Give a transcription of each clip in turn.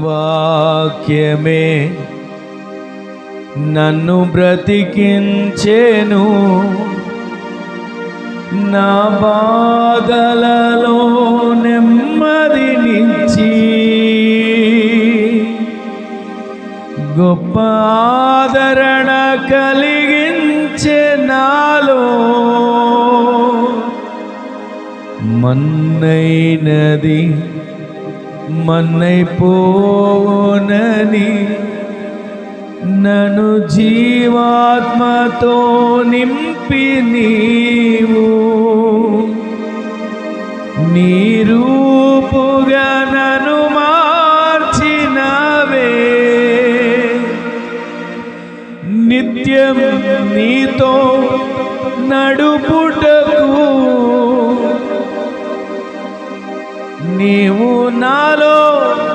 వాక్యమే నన్ను బ్రతికించెను, నా బాధలలో నెమ్మదినిచ్చి గొప్ప ఆదరణ కలిగించే నాలో. మన్నైనది మన్నైపోనని నన్ను జీవాత్మతో నింపి నీవు నీ రూపుగా నన్ను మార్చినవే. నిత్యం నీతో నడుపుటకు నీవు నాలో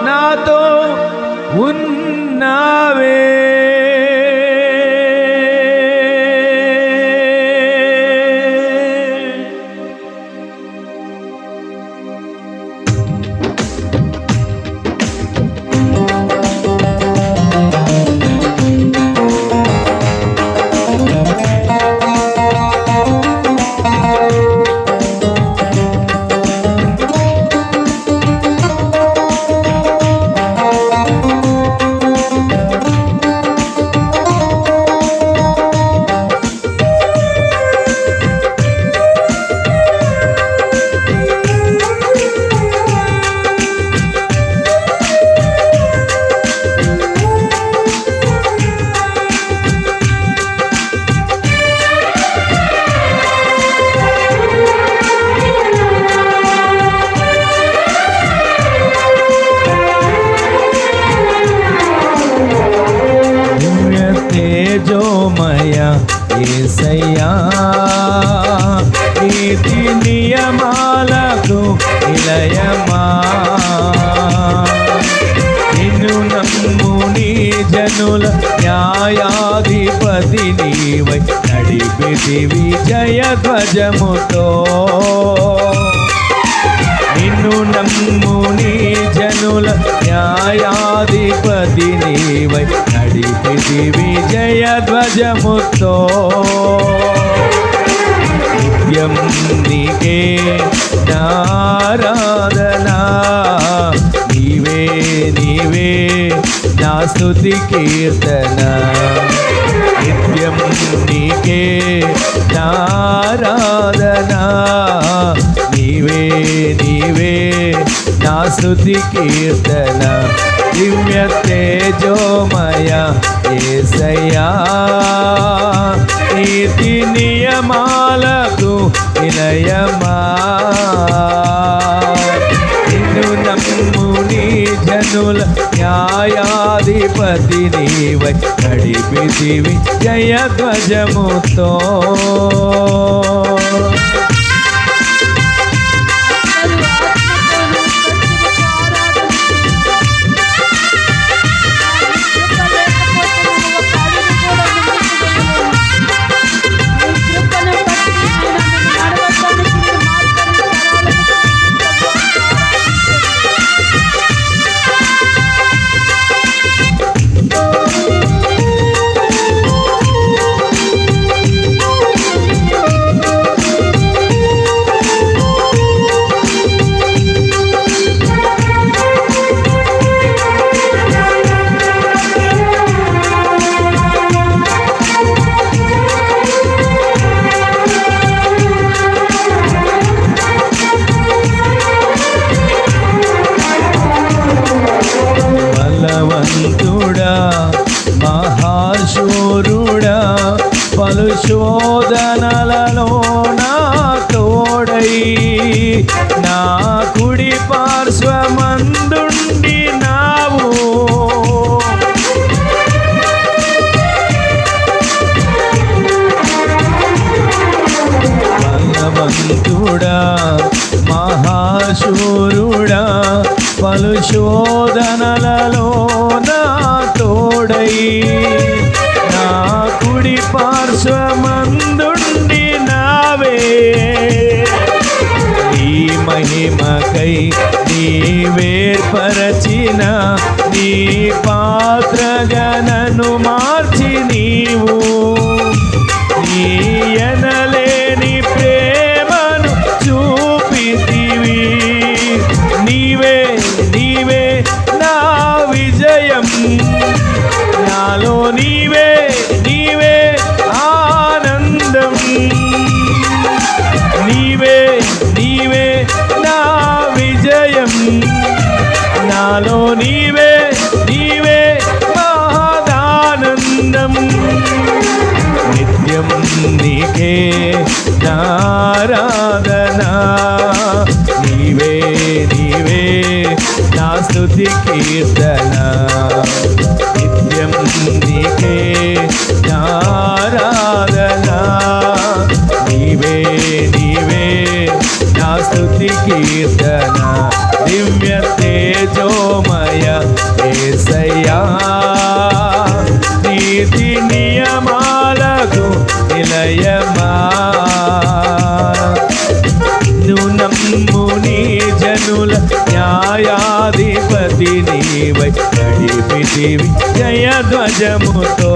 నాతో ఉన్నావే. తేజోమయ యేసయ్యా, నీతి నియమాలకు నిలయమా, నిన్ను నమ్ము నీ జనుల న్యాయాధిపతి నీవై నడిపితివి జయధ్వజముతో. నిన్ను నమ్ము నీ జనుల న్యాయాధిపతి నీవై నడిపితివి జయధ్వజముతో. నిత్యం నీకే నారాధనా, నీవే నీవే నా స్తుతి కీర్తన. నిత్యం నీకే నారాధనా, నీవే నీవే నా స్తుతి కీర్తన. దివ్య తేజోమయ యేసయ్యా, నీతి నియమాలకు నిలయమా, నిన్ను నమ్ము నీ జనుల న్యాయాధిపతి నీవై నడిపితివి జయధ్వజముతో. బలవంతుడా మహాశూరుడా, పలు శోధనలలో నా తోడై నా కుడి పార్శ్వమందుండి నావు. బలవంతుడా మహాశూరుడా, పలు శోధనలలో నా తోడై నా కుడి పార్శ్వమందుండి నావే. నీ మహిమకై నీవేర్పరచిన నీ పాత్రగా నన్ను మార్చి నీవు నీ ఎనలేని ప్రేమను చూపితివి. నీవే నీవే నా విజయం, నాలో నీవే నీవే ఆనందం. నీవే నీవే నా విజయం, నాలో నీవే నీవే మహదానందం. నిత్యం నీకే నారాధనా, నీవే నీవే నా స్తుతి కీర్తన. నిత్యం నీకే నారాధనా, నీవే నీవే నా స్తుతి కీర్తన. దివ్య తేజోమయ యేసయ్యా, నీతి నియమాలకు నిలయమా. నమ్ము నీ జనుల న్యాయాధిపతి నీవై నడిపితివి జయధ్వజముతో.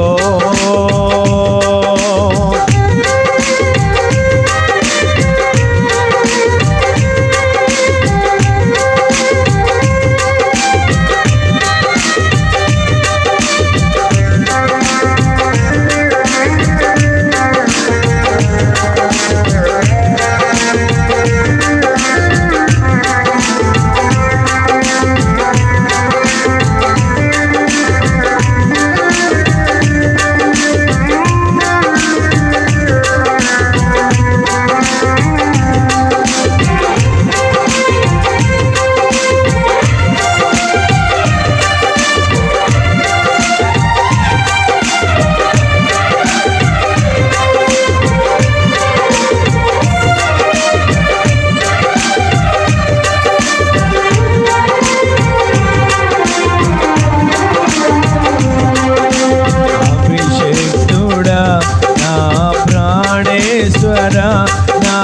నా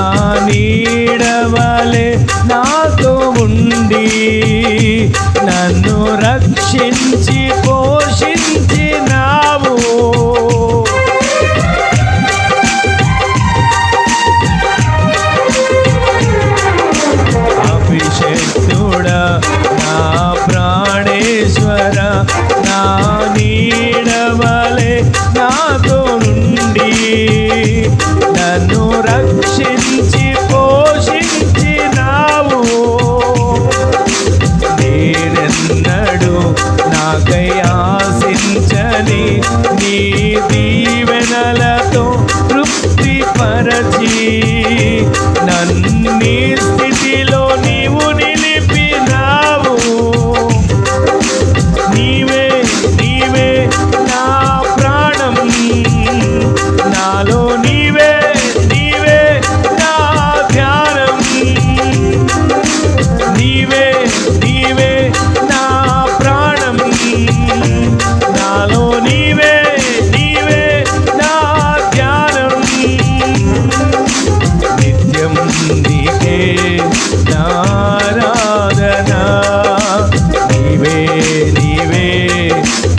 నీడవలే నాతో ఉండి నన్ను రక్షించి పోషించినావు. అభిషేక్తుడా నా ప్రాణేశ్వర, నా నీడవలే నాతో నుండి నన్ను రక్షించి పోషించినావు. నేనెన్నడు నాకై ఆశించని నీ దీవెనలతో తృప్తిపరచి నన్నీ స్థితిలో నీవు నిలిపినావు. నీవే నీవే నా ప్రాణం, నాలో నీవే నీవే నా ధ్యానం. నీవే నీవే నా ప్రాణం, నాలో నీవే నీవే నా ధ్యానం. నిత్యం నీకే నారాధనా, నీవే నీవే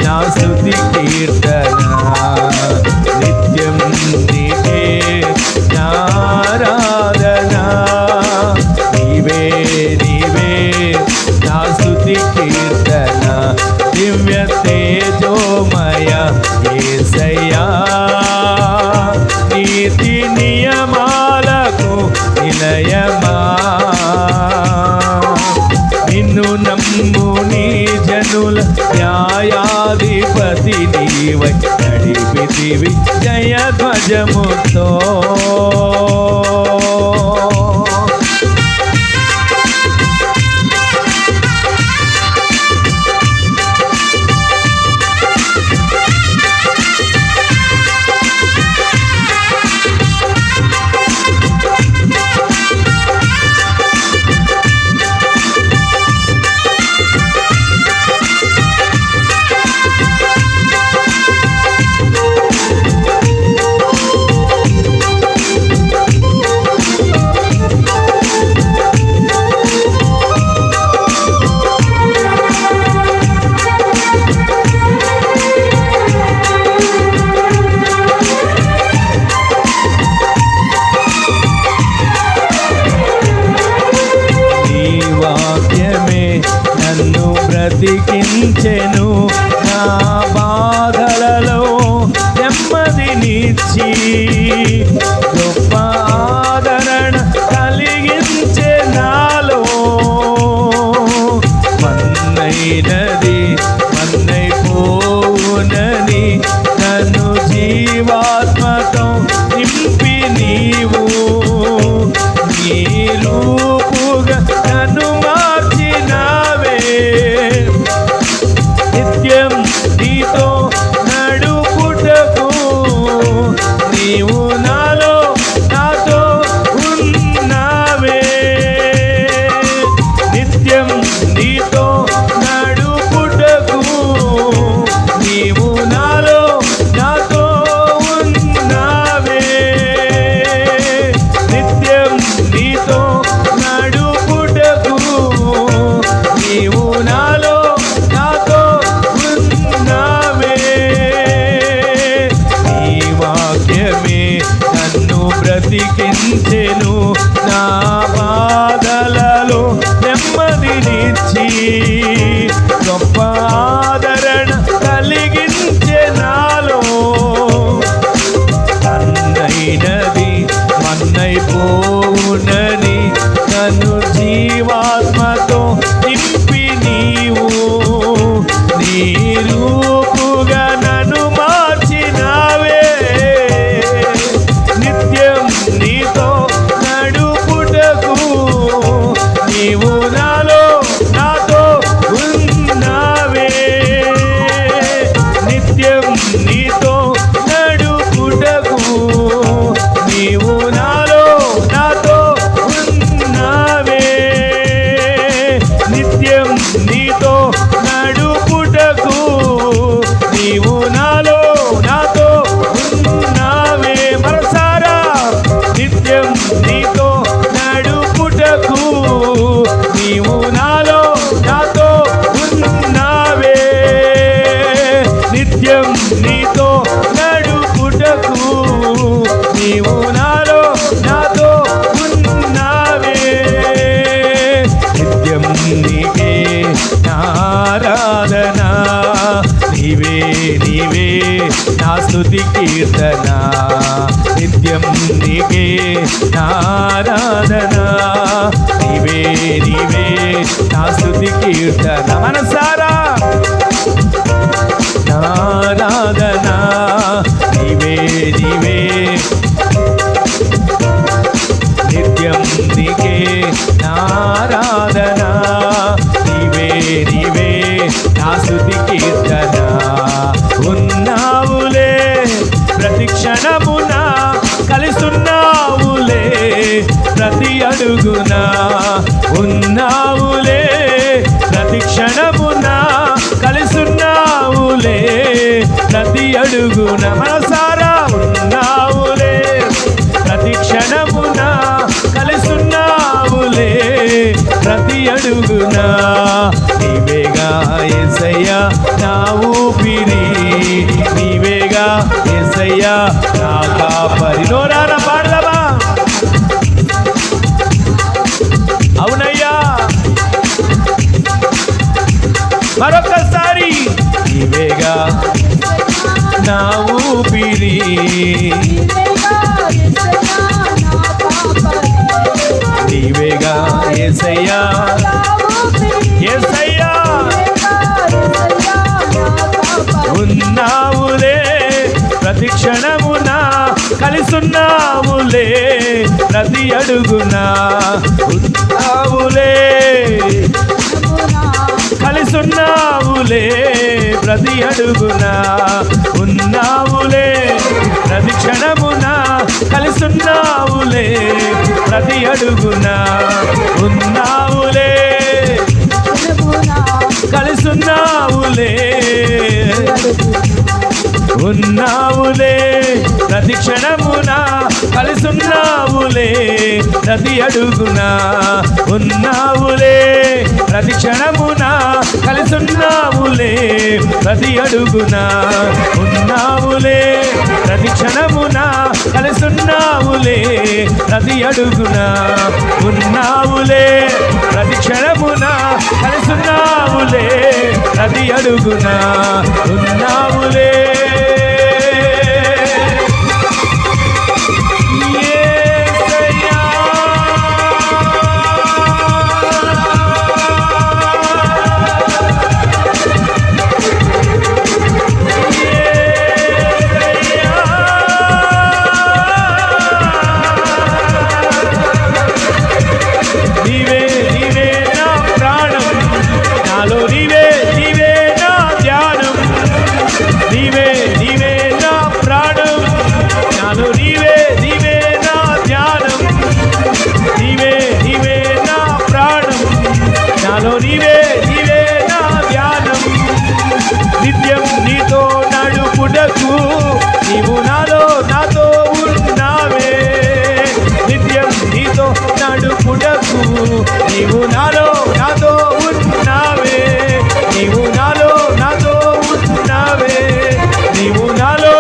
నా స్తుతి కీర్తన. నిత్యం నీకే నారాధనా, నీవే నీవే నా స్తుతి కీర్తన. దివ్య తేజోమయ యేసయ్యా, నీతి నియమాలకు నిలయమా. నిన్ను నమ్ము నీ జనుల న్యాయాధిపతి నీవై నడిపితివి జయధ్వజముతో. బ్రతికించెను, నా బాధలలో నెమ్మదినిచ్చి గొప్ప ఆదరణ కలిగించే నాలో. మన్నైనది మన్నైపోవునని నన్ను జీవాత్మతో నింపి నీవు నీ రూపుగా నన్ను మార్చినావే. నిత్యం నీతో నడుపుటకు నీవు నాలో నాతో ఉన్నావే. నిత్యం నీతో నడుపుటకు నీవు నాలో నాతో ఉన్నావే. నిత్యం నీతో నడుపుటకు నీవు నాలో నాతో ఉన్నావే. నీ వాక్యమే నన్ను బ్రతికించెను, నా బాధలలో నెమ్మదినిచ్చి గొప్ప ఆదరణ కలిగించే నాలో. అన్నైనది మన్నైపోవునని నన్ను జీవాత్మతో నింపి నీవు నీ రూపుగా నన్ను మార్చినావే. నిత్యం నీతో నడుపుటకు నీవు నాలో నాతో ఉన్నావే. నిత్యం నీతో నడుపుటకు నీవు నాలో నాతో ఉన్నావే. నిత్యం నీతో నడుపుటకు నీవు నాలో నాతో ఉన్నావే. మరసారా నిత్యం నీతో నడుపుటకు నీవు నాలో నాతో ఉన్నావే. నిత్యం నీతో నడుపుటకు నీవు నాలో నాతో ఉన్నావే. నిత్యం నీకే ఆరాధన, నీవే నీవే నా స్తుతి కీర్తన. నిత్యం నీకే ఆరాధన, నీవే నీవే నా స్తుతి కీర్తన. మనసారా ఆరాధన నీవే నీవే. నిత్యం నీకే ఆరాధన, నీవే నీవే నా స్తుతి కీర్తన. ఉన్నావులే ప్రతి క్షణమున, కలిసున్నావులే ప్రతి అడుగున. ఉన్నావులే ప్రతి క్షణమున, కలిసున్నావులే ప్రతి అడుగున. మనసారా ఉన్నావులే ప్రతి క్షణమున, కలిసున్నావులే ప్రతి అడుగున. నీవేగా యేసయ్యా నా ఊపిరి, నీవేగా యేసయ్యా నా కాపరి. నోరాన పాడదామా? అవునయ్యా. మరొకసారి నీవేగా నా ఊపిరి, నీవేగా యేసయ్యా యేసయ్యా. ఉన్నావులే ప్రతి క్షణమున, కలిసున్నావులే ప్రతి అడుగున. ఉన్నావులే కలిసున్నావులే ప్రతి అడుగున. ఉన్నావులే ప్రతి క్షణమున, కలిసున్నావులే ప్రతి అడుగున. ఉన్నావులే కలిసున్నావులే, ఉన్నావులే ప్రతి క్షణమున, కలిసున్నావులే ప్రతి అడుగున. ఉన్నావులే ప్రతి క్షణమున, కలిసున్నావులే ప్రతి అడుగున. ఉన్నావులే ప్రతి ప్రతి క్షణమున కలిసున్నావులే ప్రతి అడుగున ఉన్నావులే ప్రతి క్షణమున కలిసున్నావులే ప్రతి అడుగున ఉన్నావులే నిత్యం నీతో నడుపుటకు నీవు నాతో ఉన్నావే నిత్యం నీతో నడుపుటకు నీవు నాతో ఉన్నావే నీవు నాతో ఉన్నావే నీవు నాలో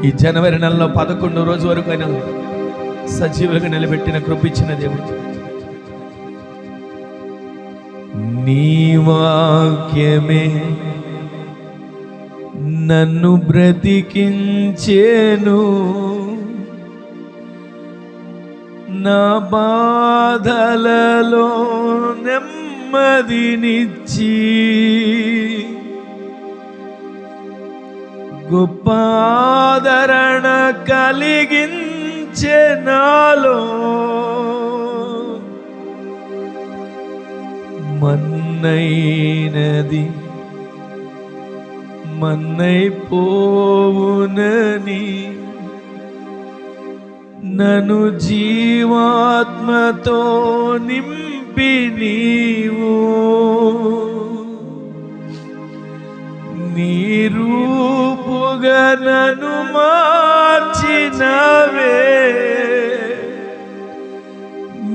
ఈ జనవరి నెలలో 11 రోజు వరకు ఆయన సజీవులుగా నిలబెట్టిన కృపించిన దేవుడు. నీ వాక్యమే నన్ను బ్రతికించేను, నా బాధలలో నెమ్మదినిచ్చి గొప్ప ఆదరణ కలిగించే నాలో మన్నైనది మన్నైపోవునని నన్ను జీవాత్మతో నింపి నీవు నీ రూపుగా నన్ను మార్చినవే,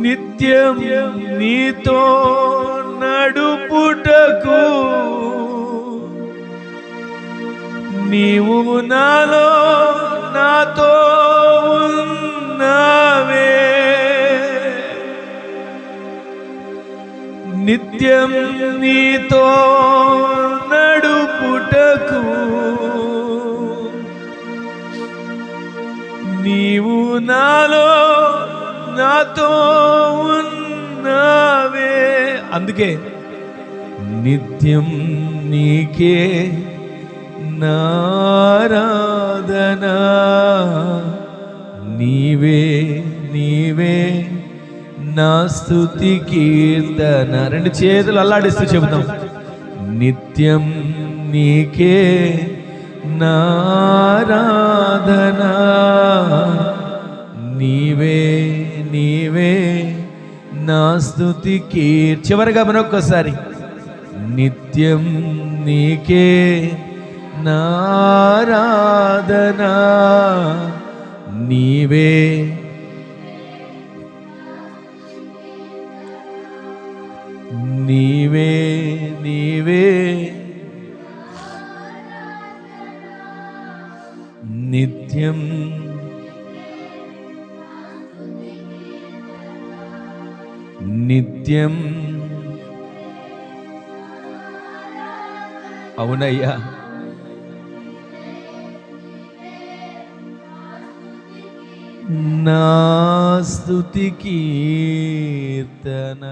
నిత్యం నీతో నడుపుటకు నీవు నాతో ఉన్నావే, నిత్యం నీతో నడుపుటకు నీవు నాతో ఉన్నావే. అందుకే నిత్యం నీకే నారాధనా, నీవే నా స్తుతి కీర్తన. రెండు చేతులు అల్లాడిస్తూ చెబుతాం, నిత్యం నీకే నారాధనా, నీవే నా స్తుతి కీర్తన. చివరిగా మరొకసారి, నిత్యం నీకే నారాధనా, నీవే నీవే నీవే నిత్యం నిత్యం. అవునయ్యా, నా స్తుతి కీర్తన.